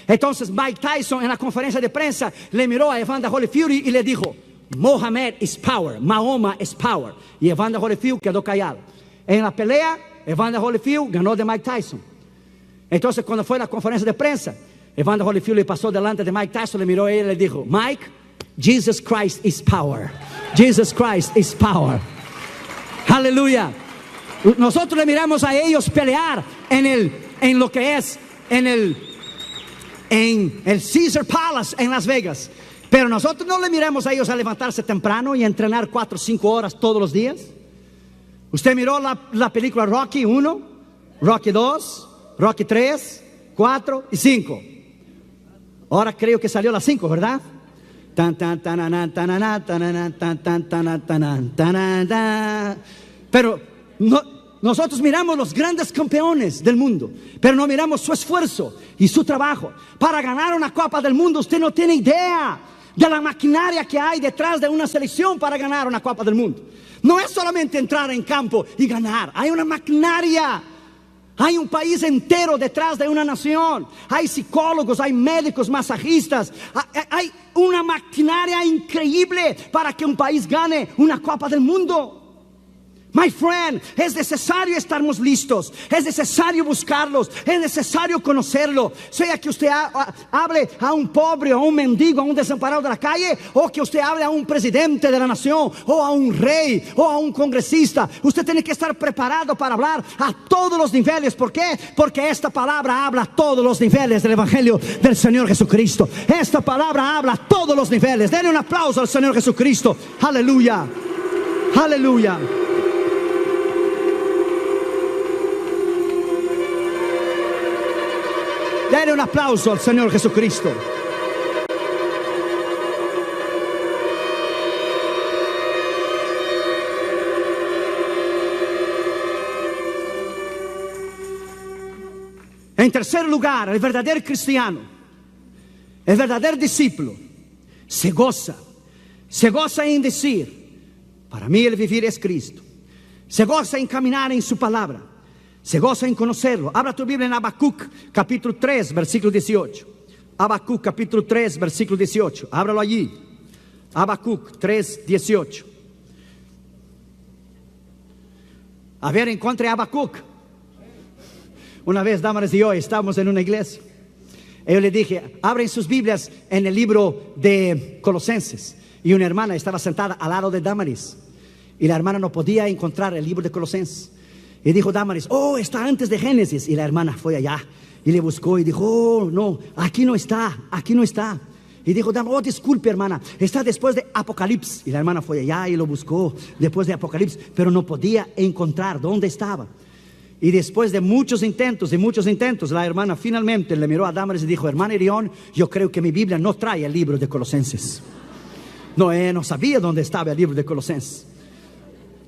Entonces Mike Tyson en la conferencia de prensa le miró a Evander Holyfield y le dijo: Mohammed is power, Mahoma is power. Y Evander Holyfield quedó callado. En la pelea Evander Holyfield ganó de Mike Tyson. Entonces cuando fue a la conferencia de prensa, Evander Holyfield le pasó delante de Mike Tyson, le miró a él y le dijo: Mike, Jesus Christ is power. Jesus Christ is power. Aleluya. Nosotros le miramos a ellos pelear en lo que es en el Caesar Palace en Las Vegas. Pero nosotros no le miramos a ellos a levantarse temprano y entrenar 4 o 5 horas todos los días. Usted miró la película Rocky 1, Rocky 2, Rocky 3, 4 y 5. Ahora creo que salió la 5, ¿verdad? Pero nosotros miramos los grandes campeones del mundo, pero no miramos su esfuerzo y su trabajo. Para ganar una Copa del Mundo, usted no tiene idea de la maquinaria que hay detrás de una selección para ganar una Copa del Mundo. No es solamente entrar en campo y ganar. Hay una maquinaria. Hay un país entero detrás de una nación. Hay psicólogos, hay médicos, masajistas. Hay una maquinaria increíble para que un país gane una Copa del Mundo. My friend, es necesario estarmos listos, es necesario buscarlos, es necesario conocerlo. Sea que usted hable a un pobre, a un mendigo, a un desamparado de la calle, o que usted hable a un presidente de la nación, o a un rey, o a un congresista. Usted tiene que estar preparado para hablar a todos los niveles. ¿Por qué? Porque esta palabra habla a todos los niveles del Evangelio del Señor Jesucristo. Esta palabra habla a todos los niveles. Denle un aplauso al Señor Jesucristo. Aleluya, aleluya. Dele un aplauso al Señor Jesucristo. En tercer lugar, el verdadero cristiano, el verdadero discípulo, se goza en decir, para mí el vivir es Cristo. Se goza en caminar en su palabra. Se goza en conocerlo. Abra tu Biblia en Habacuc, capítulo 3, versículo 18. Habacuc, capítulo 3, versículo 18. Ábralo allí. Habacuc 3, 18. A ver, encontre Habacuc. Una vez, Damaris y yo estábamos en una iglesia. Y yo le dije, abren sus Biblias en el libro de Colosenses. Y una hermana estaba sentada al lado de Damaris. Y la hermana no podía encontrar el libro de Colosenses. Y dijo Damaris, oh, está antes de Génesis. Y la hermana fue allá y le buscó y dijo, oh, no, aquí no está, aquí no está. Y dijo, oh, disculpe hermana, está después de Apocalipsis. Y la hermana fue allá y lo buscó después de Apocalipsis, pero no podía encontrar dónde estaba. Y después de muchos intentos, la hermana finalmente le miró a Damaris y dijo, hermana Irión, yo creo que mi Biblia no trae el libro de Colosenses. No, no sabía dónde estaba el libro de Colosenses.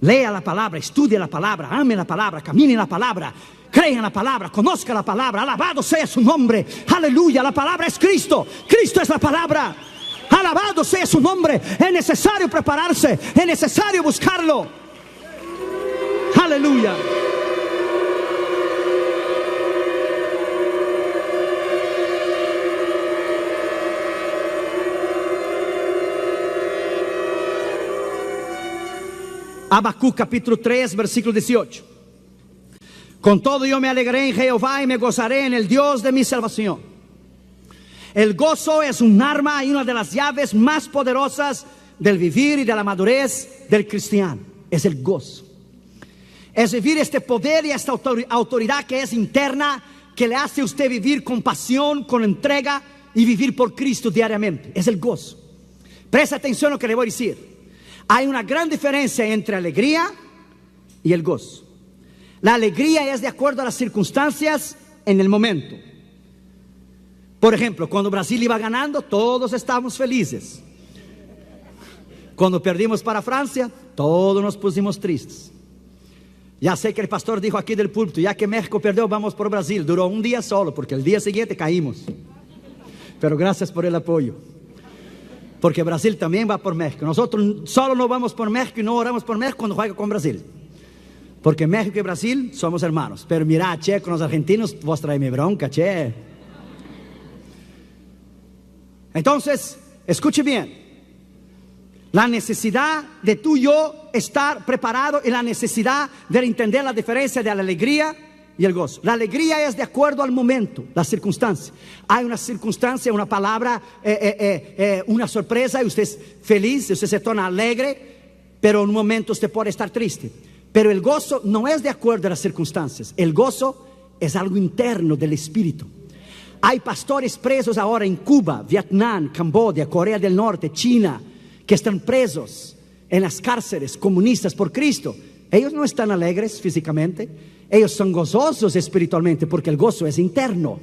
Lea la palabra, estudie la palabra, ame la palabra, camine en la palabra, crea en la palabra, conozca la palabra, alabado sea su nombre, aleluya, la palabra es Cristo, Cristo es la palabra, alabado sea su nombre. Es necesario prepararse, es necesario buscarlo, aleluya. Habacuc capítulo 3 versículo 18. Con todo yo me alegré en Jehová y me gozaré en el Dios de mi salvación. El gozo es un arma y una de las llaves más poderosas del vivir y de la madurez del cristiano. Es el gozo. Es vivir este poder y esta autoridad que es interna, que le hace a usted vivir con pasión, con entrega y vivir por Cristo diariamente. Es el gozo. Presta atención a lo que le voy a decir. Hay una gran diferencia entre alegría y el gozo. La alegría es de acuerdo a las circunstancias en el momento. Por ejemplo, cuando Brasil iba ganando, todos estábamos felices. Cuando perdimos para Francia, todos nos pusimos tristes. Ya sé que el pastor dijo aquí del púlpito, ya que México perdió, vamos por Brasil. Duró un día solo, porque el día siguiente caímos. Pero gracias por el apoyo. Porque Brasil también va por México. Nosotros solo no vamos por México y no oramos por México cuando juega con Brasil. Porque México y Brasil somos hermanos. Pero mira, che, con los argentinos vos traeme bronca, che. Entonces, escuche bien. La necesidad de tú y yo estar preparado y la necesidad de entender la diferencia de la alegría y el gozo. La alegría es de acuerdo al momento, la circunstancia. Hay una circunstancia, una palabra, una sorpresa y usted es feliz, usted se torna alegre, pero en un momento usted puede estar triste. Pero el gozo no es de acuerdo a las circunstancias. El gozo es algo interno del espíritu. Hay pastores presos ahora en Cuba, Vietnam, Camboya, Corea del Norte, China, que están presos en las cárceles comunistas por Cristo. Ellos no están alegres físicamente, ellos son gozosos espiritualmente porque el gozo es interno.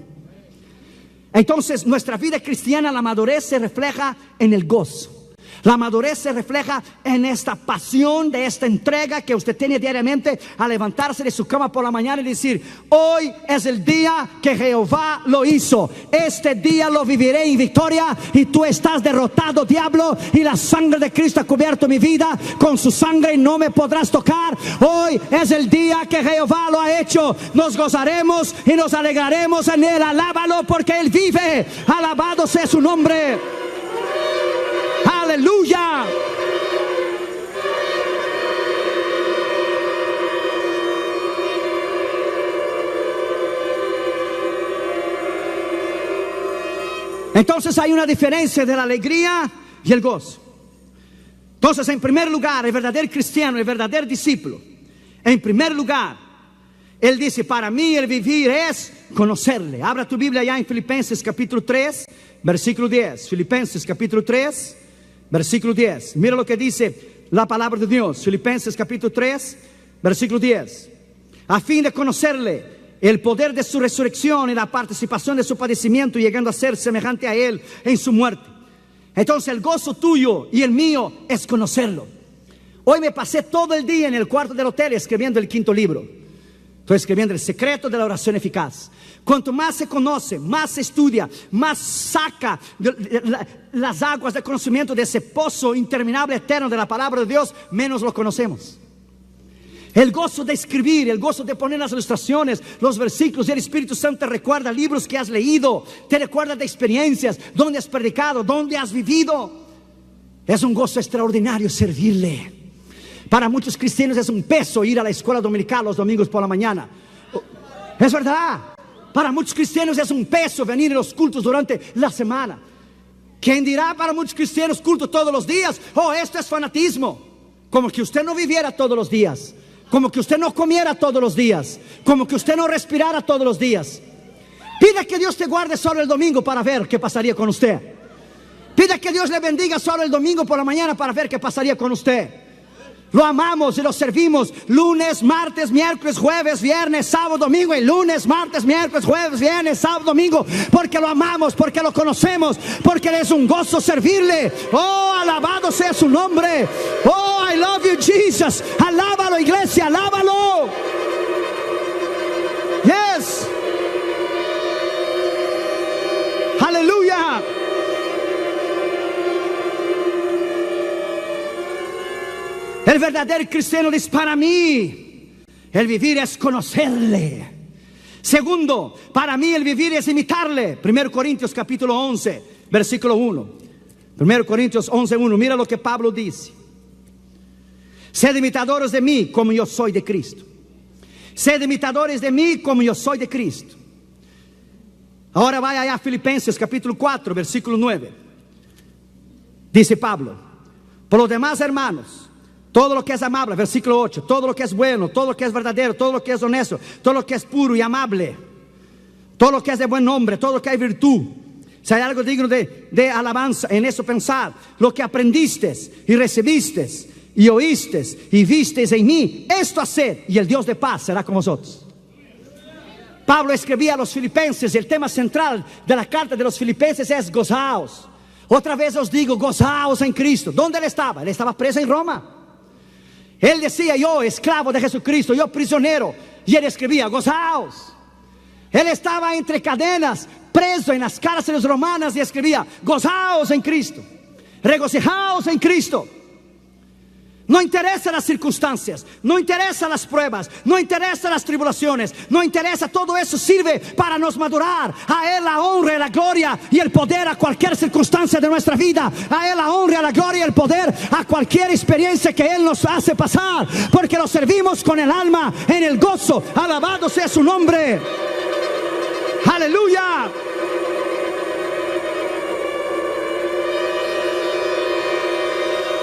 Entonces nuestra vida cristiana, la madurez se refleja en el gozo. La madurez se refleja en esta pasión, de esta entrega que usted tiene diariamente a levantarse de su cama por la mañana y decir: hoy es el día que Jehová lo hizo. Este día lo viviré en victoria y tú estás derrotado, diablo, y la sangre de Cristo ha cubierto mi vida. Con su sangre no me podrás tocar. Hoy es el día que Jehová lo ha hecho. Nos gozaremos y nos alegraremos en él. Alábalo porque él vive. Alabado sea su nombre. Aleluya. Entonces hay una diferencia de la alegría y el gozo. Entonces, en primer lugar, el verdadero cristiano, el verdadero discípulo, en primer lugar, él dice: para mí el vivir es conocerle. Abra tu Biblia ya en Filipenses capítulo 3, versículo 10. Filipenses capítulo 3, versículo 10. Mira lo que dice la palabra de Dios. Filipenses capítulo 3, versículo 10. A fin de conocerle el poder de su resurrección y la participación de su padecimiento, llegando a ser semejante a Él en su muerte. Entonces el gozo tuyo y el mío es conocerlo. Hoy me pasé todo el día en el cuarto del hotel escribiendo el 5º libro. Estoy escribiendo el secreto de la oración eficaz. Cuanto más se conoce, más se estudia, más saca las aguas de conocimiento de ese pozo interminable eterno de la palabra de Dios, menos lo conocemos. El gozo de escribir, el gozo de poner las ilustraciones, los versículos, y el Espíritu Santo te recuerda libros que has leído, te recuerda de experiencias, donde has predicado, donde has vivido. Es un gozo extraordinario servirle. Para muchos cristianos es un peso ir a la escuela dominical los domingos por la mañana. Es verdad. Para muchos cristianos es un peso venir a los cultos durante la semana. ¿Quién dirá para muchos cristianos culto todos los días? Oh, esto es fanatismo. Como que usted no viviera todos los días. Como que usted no comiera todos los días. Como que usted no respirara todos los días. Pida que Dios te guarde solo el domingo para ver qué pasaría con usted. Pida que Dios le bendiga solo el domingo por la mañana para ver qué pasaría con usted. Lo amamos y lo servimos lunes, martes, miércoles, jueves, viernes, sábado, domingo. Y lunes, martes, miércoles, jueves, viernes, sábado, domingo. Porque lo amamos, porque lo conocemos, porque es un gozo servirle. Oh, alabado sea su nombre. Oh, I love you, Jesus. Alábalo, iglesia, alábalo. Yes. Aleluya. El verdadero cristiano dice: para mí el vivir es conocerle. Segundo, para mí el vivir es imitarle. 1 Corintios capítulo 11 versículo 1. 1 Corintios 11:1. Mira lo que Pablo dice: sed imitadores de mí como yo soy de Cristo. Sed imitadores de mí como yo soy de Cristo. Ahora vaya allá a Filipenses capítulo 4 versículo 9. Dice Pablo: por los demás, hermanos, todo lo que es amable, versículo 8, todo lo que es bueno, todo lo que es verdadero, todo lo que es honesto, todo lo que es puro y amable, todo lo que es de buen nombre, todo lo que hay virtud, si hay algo digno de alabanza, en eso pensad. Lo que aprendiste y recibiste y oíste y visteis en mí, esto haced, y el Dios de paz será con vosotros. Pablo escribía a los filipenses, y el tema central de la carta de los filipenses es gozaos. Otra vez os digo, gozaos en Cristo. ¿Dónde él estaba? Él estaba preso en Roma. Él decía: yo esclavo de Jesucristo, yo prisionero. Y él escribía: gozaos. Él estaba entre cadenas, preso en las cárceles romanas, y escribía: gozaos en Cristo, regocijaos en Cristo. No interesa las circunstancias, no interesa las pruebas, no interesa las tribulaciones, no interesa, todo eso sirve para nos madurar. A Él la honra y la gloria y el poder a cualquier circunstancia de nuestra vida. A Él la honra, la gloria y el poder a cualquier experiencia que Él nos hace pasar, porque lo servimos con el alma en el gozo. Alabado sea su nombre. Aleluya.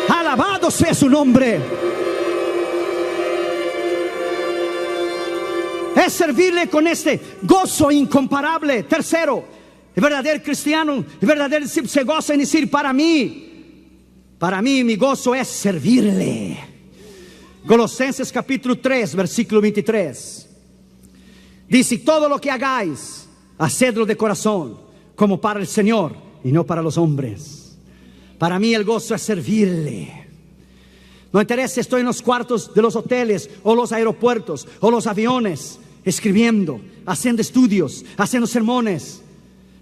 Alabado sea su nombre. Es servirle con este gozo incomparable. Tercero, el verdadero cristiano, el verdadero discípulo se goza en decir: para mí mi gozo es servirle. Colosenses capítulo 3 versículo 23 dice: todo lo que hagáis, hacedlo de corazón, como para el Señor y no para los hombres. Para mí el gozo es servirle. No interesa si estoy en los cuartos de los hoteles o los aeropuertos o los aviones, escribiendo, haciendo estudios, haciendo sermones,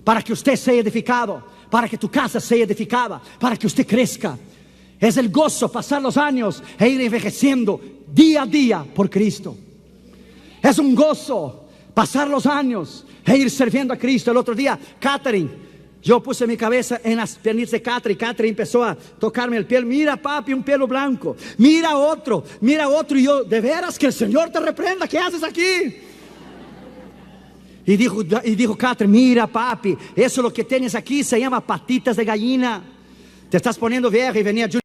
para que usted sea edificado, para que tu casa sea edificada, para que usted crezca. Es el gozo pasar los años e ir envejeciendo día a día por Cristo. Es un gozo pasar los años e ir sirviendo a Cristo. El otro día, Catherine, yo puse mi cabeza en las piernas de Catherine. Catherine empezó a tocarme el pelo. Mira, papi, un pelo blanco. Mira otro. Y yo: de veras, que el Señor te reprenda. ¿Qué haces aquí? Y dijo Catherine: mira, papi, eso lo que tienes aquí se llama patitas de gallina. Te estás poniendo vieja. Y venía yo.